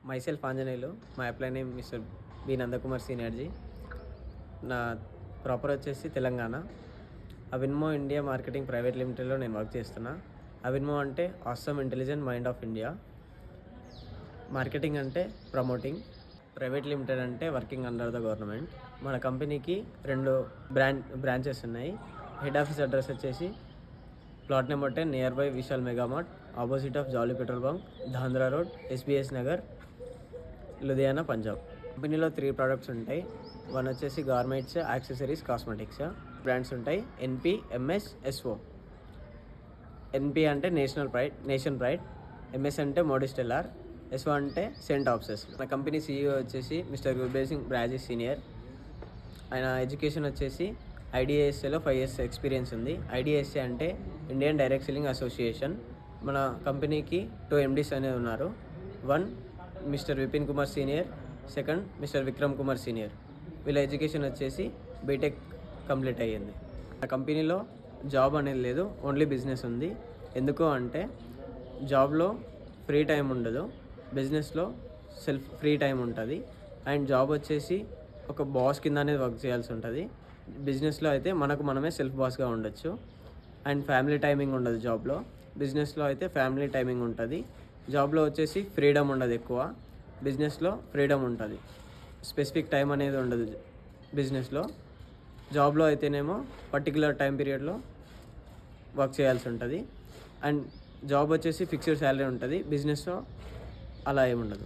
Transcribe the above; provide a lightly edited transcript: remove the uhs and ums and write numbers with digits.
Myself Anjaneyulu. మా apply name mister B Nandakumar సీనియర్జీ. నా ప్రాపర్ వచ్చేసి Telangana. Avinmo India marketing private లిమిటెడ్లో నేను వర్క్ చేస్తున్నా. అవిన్మో అంటే awesome intelligent mind of India. Marketing అంటే ప్రమోటింగ్. ప్రైవేట్ లిమిటెడ్ అంటే వర్కింగ్ అండర్ ద గవర్నమెంట్. మన కంపెనీకి 2 బ్రాంచెస్ ఉన్నాయి. హెడ్ ఆఫీస్ అడ్రస్ వచ్చేసి plot number 10 near by Vishal mega mart, opposite of Jolly petrol bunk, Dhandra road, SBS Nagar, Ludhiana, Punjab. కంపెనీలో 3 ప్రోడక్ట్స్ ఉంటాయి. 1 వచ్చేసి గార్మెంట్స్, యాక్సెసరీస్, కాస్మెటిక్స్. బ్రాండ్స్ ఉంటాయి ఎన్పి, ఎంఎస్, ఎస్ఓ. ఎన్పి అంటే నేషన్ ప్రైడ్, ఎంఎస్ అంటే మోడిస్ట్ ఎల్ఆర్, ఎస్ఓ అంటే సెంట్ ఆఫీసెస్. మన కంపెనీ సీఈఓ వచ్చేసి మిస్టర్ గుర్బేర్ సింగ్ బ్రాజీ సీనియర్. ఆయన ఎడ్యుకేషన్ వచ్చేసి ఐడిఏఎస్ఏలో 5 years ఎక్స్పీరియన్స్ ఉంది. ఐడిఏఎస్ఏ అంటే ఇండియన్ డైరెక్ట్ సెల్లింగ్ అసోసియేషన్. మన కంపెనీకి 2 MDs అనేది ఉన్నారు. 1 mister Vipin Kumar senior, 2 mister Vikram Kumar senior. వీళ్ళ ఎడ్యుకేషన్ వచ్చేసి బీటెక్ కంప్లీట్ అయ్యింది. నా కంపెనీలో జాబ్ అనేది లేదు, ఓన్లీ బిజినెస్ ఉంది. ఎందుకు అంటే జాబ్లో ఫ్రీ టైం ఉండదు, బిజినెస్లో ఫ్రీ టైం ఉంటుంది. అండ్ జాబ్ వచ్చేసి ఒక బాస్ కింద అనేది వర్క్ చేయాల్సి ఉంటుంది. బిజినెస్లో అయితే మనమే సెల్ఫ్ బాస్గా ఉండొచ్చు. అండ్ ఫ్యామిలీ టైమింగ్ ఉండదు జాబ్లో. బిజినెస్లో అయితే ఫ్యామిలీ టైమింగ్ ఉంటుంది. జాబ్లో వచ్చేసి ఫ్రీడమ్ ఉండదు ఎక్కువ, బిజినెస్లో ఫ్రీడమ్ ఉంటుంది. స్పెసిఫిక్ టైం అనేది ఉండదు బిజినెస్లో. జాబ్లో అయితేనేమో పర్టికులర్ టైం పీరియడ్లో వర్క్ చేయాల్సి ఉంటుంది. అండ్ జాబ్ వచ్చేసి ఫిక్స్డ్ శాలరీ ఉంటుంది. బిజినెస్లో అలా ఏముండదు.